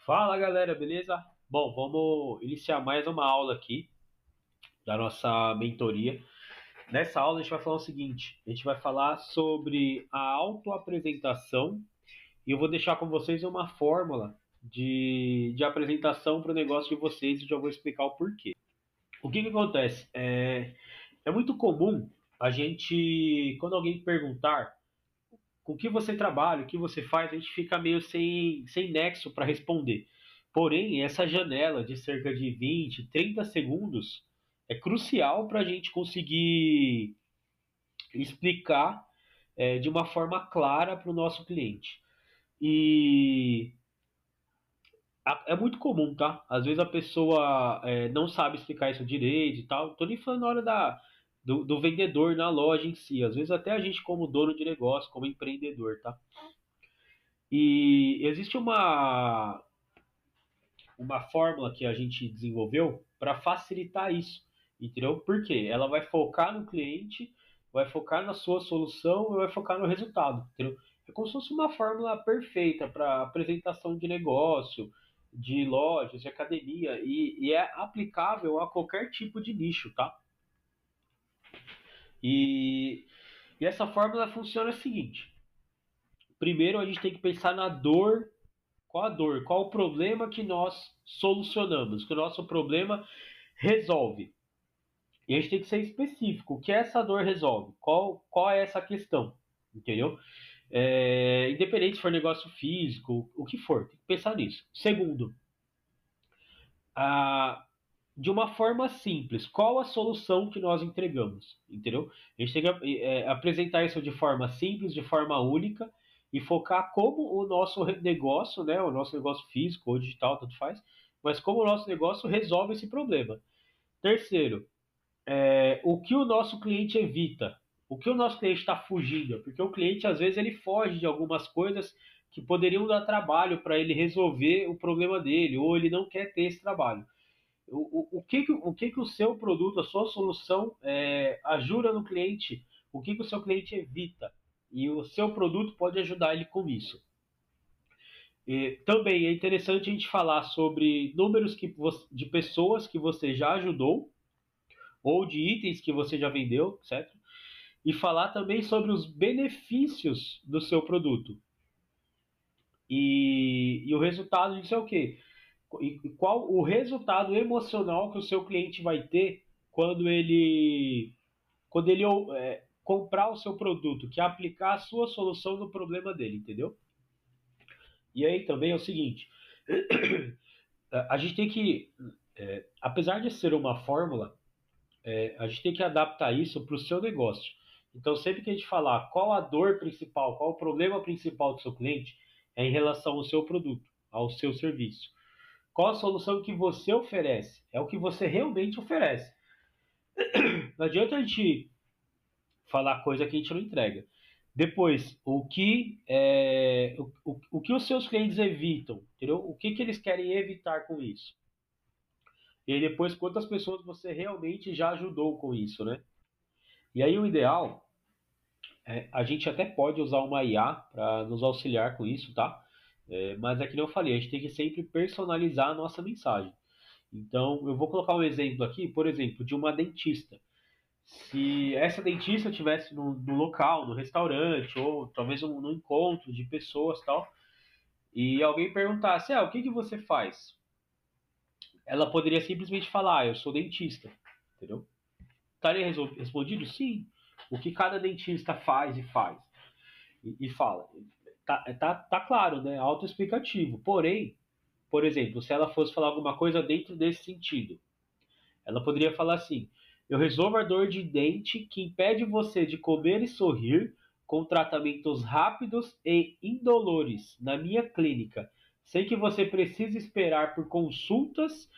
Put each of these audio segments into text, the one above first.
Fala galera, beleza? Bom, vamos iniciar mais uma aula aqui da nossa mentoria. Nessa aula a gente vai falar o seguinte: a gente vai falar sobre a autoapresentação e eu vou deixar com vocês uma fórmula de apresentação para o negócio de vocês e já vou explicar o porquê. O que acontece? É muito comum a gente, quando alguém perguntar com o que você trabalha, o que você faz, a gente fica meio sem nexo para responder. Porém, essa janela de cerca de 20, 30 segundos é crucial para a gente conseguir explicar de uma forma clara para o nosso cliente. E é muito comum, tá? Às vezes a pessoa não sabe explicar isso direito e tal. Tô nem falando na hora do vendedor na loja em si. Às vezes até a gente como dono de negócio, como empreendedor, tá? E existe uma fórmula que a gente desenvolveu para facilitar isso, entendeu? Por quê? Ela vai focar no cliente, vai focar na sua solução e vai focar no resultado, entendeu? É como se fosse uma fórmula perfeita para apresentação de negócio, de lojas, de academia, e é aplicável a qualquer tipo de nicho, tá? E, e essa fórmula funciona o seguinte: primeiro a gente tem que pensar na dor. Qual a dor? Qual o problema que nós solucionamos? Que o nosso problema resolve. E a gente tem que ser específico. O que essa dor resolve? Qual é essa questão? Entendeu? Independente se for negócio físico, o que for, tem que pensar nisso. Segundo, a, de uma forma simples, qual a solução que nós entregamos? Entendeu? A gente tem que apresentar isso de forma simples, de forma única e focar como o nosso negócio, né, o nosso negócio físico ou digital, tanto faz, mas como o nosso negócio resolve esse problema. Terceiro, o que o nosso cliente evita? O que o nosso cliente está fugindo? Porque o cliente, às vezes, ele foge de algumas coisas que poderiam dar trabalho para ele resolver o problema dele, ou ele não quer ter esse trabalho. O que o seu produto, a sua solução ajuda no cliente? O que o seu cliente evita? E o seu produto pode ajudar ele com isso. E também é interessante a gente falar sobre números de pessoas que você já ajudou ou de itens que você já vendeu, certo? E falar também sobre os benefícios do seu produto. E o resultado disso é o quê? E qual o resultado emocional que o seu cliente vai ter quando ele comprar o seu produto, que é aplicar a sua solução no problema dele, entendeu? E aí também é o seguinte, a gente tem que, apesar de ser uma fórmula, a gente tem que adaptar isso para o seu negócio. Então, sempre que a gente falar qual a dor principal, qual o problema principal do seu cliente, é em relação ao seu produto, ao seu serviço. Qual a solução que você oferece? É o que você realmente oferece. Não adianta a gente falar coisa que a gente não entrega. Depois, o que os seus clientes evitam, entendeu? O que eles querem evitar com isso? E aí depois, quantas pessoas você realmente já ajudou com isso, né? E aí o ideal, a gente até pode usar uma IA para nos auxiliar com isso, tá? Mas é que nem eu falei, a gente tem que sempre personalizar a nossa mensagem. Então, eu vou colocar um exemplo aqui, por exemplo, de uma dentista. Se essa dentista estivesse no local, no restaurante, ou talvez no encontro de pessoas tal, e alguém perguntasse, o que você faz? Ela poderia simplesmente falar, eu sou dentista, entendeu? Estaria respondido? Sim. O que cada dentista faz. E fala. Tá claro, né? Autoexplicativo. Porém, por exemplo, se ela fosse falar alguma coisa dentro desse sentido, ela poderia falar assim: eu resolvo a dor de dente que impede você de comer e sorrir com tratamentos rápidos e indolores na minha clínica, sem que você precise esperar por consultas.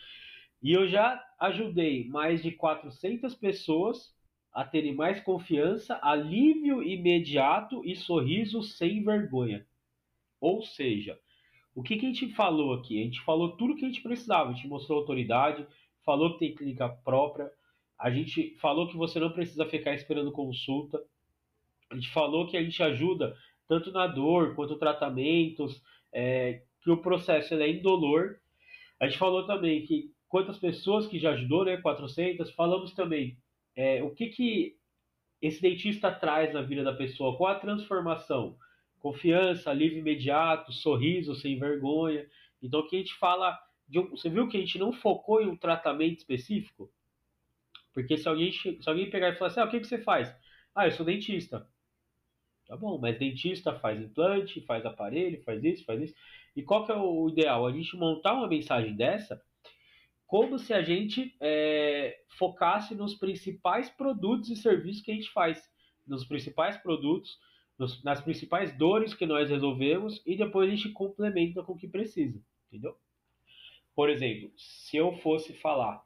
E eu já ajudei mais de 400 pessoas a terem mais confiança, alívio imediato e sorriso sem vergonha. Ou seja, o que a gente falou aqui? A gente falou tudo o que a gente precisava. A gente mostrou autoridade, falou que tem clínica própria, a gente falou que você não precisa ficar esperando consulta, a gente falou que a gente ajuda tanto na dor quanto tratamentos, que o processo ele é indolor. A gente falou também que quantas pessoas que já ajudou, né? 400. Falamos também o que que esse dentista traz na vida da pessoa, qual a transformação? Confiança, alívio imediato, sorriso sem vergonha. Então, aqui a gente fala você viu que a gente não focou em um tratamento específico? Porque se alguém pegar e falar assim, o que você faz? Ah, eu sou dentista. Tá bom, mas dentista faz implante, faz aparelho, faz isso, faz isso. E qual que é o ideal? A gente montar uma mensagem dessa como se a gente focasse nos principais produtos e serviços que a gente faz, nos principais produtos, nas principais dores que nós resolvemos e depois a gente complementa com o que precisa, entendeu? Por exemplo, se eu fosse falar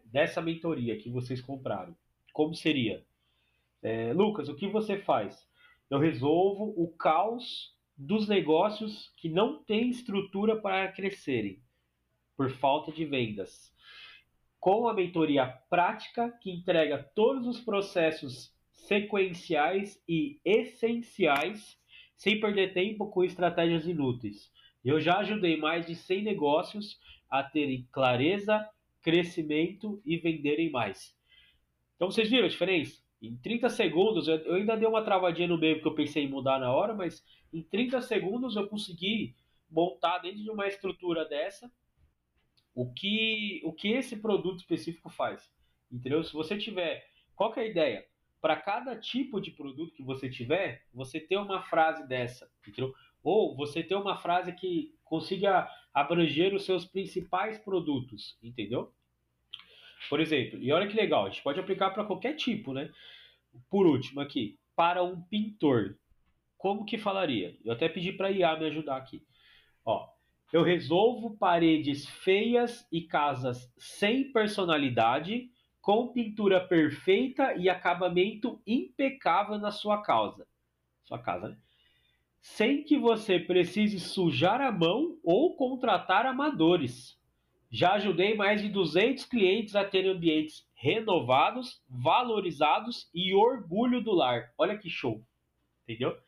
dessa mentoria que vocês compraram, como seria? Lucas, o que você faz? Eu resolvo o caos dos negócios que não têm estrutura para crescerem por falta de vendas com a mentoria prática que entrega todos os processos sequenciais e essenciais sem perder tempo com estratégias inúteis. Eu já ajudei mais de 100 negócios a terem clareza, crescimento e venderem mais. Então vocês viram a diferença? Em 30 segundos, eu ainda dei uma travadinha no meio porque eu pensei em mudar na hora, mas em 30 segundos eu consegui montar dentro de uma estrutura dessa o que esse produto específico faz. Entendeu? Se você tiver. Qual que é a ideia? Para cada tipo de produto que você tiver, você ter uma frase dessa. Entendeu? Ou você ter uma frase que consiga abranger os seus principais produtos. Entendeu? Por exemplo, e olha que legal, a gente pode aplicar para qualquer tipo, né? Por último, aqui, para um pintor, como que falaria? Eu até pedi para a IA me ajudar aqui. Ó, eu resolvo paredes feias e casas sem personalidade, com pintura perfeita e acabamento impecável na sua casa, né? Sem que você precise sujar a mão ou contratar amadores. Já ajudei mais de 200 clientes a terem ambientes renovados, valorizados e orgulho do lar. Olha que show, entendeu?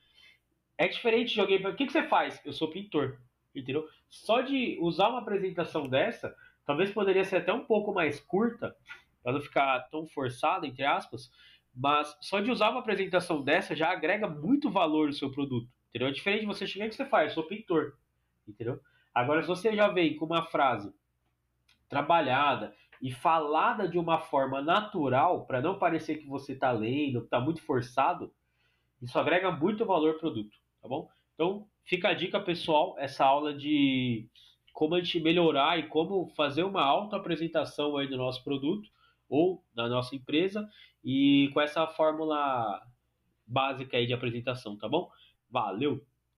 É diferente de alguém. O que você faz? Eu sou pintor. Entendeu? Só de usar uma apresentação dessa, talvez poderia ser até um pouco mais curta, para não ficar tão forçada, entre aspas, mas só de usar uma apresentação dessa já agrega muito valor no seu produto. Entendeu? É diferente de você chegar e que você faz, eu sou pintor. Entendeu? Agora, se você já vem com uma frase trabalhada e falada de uma forma natural, para não parecer que você está lendo, que está muito forçado, isso agrega muito valor ao produto, tá bom? Então, fica a dica, pessoal, essa aula de como a gente melhorar e como fazer uma autoapresentação aí do nosso produto ou da nossa empresa e com essa fórmula básica aí de apresentação, tá bom? Valeu!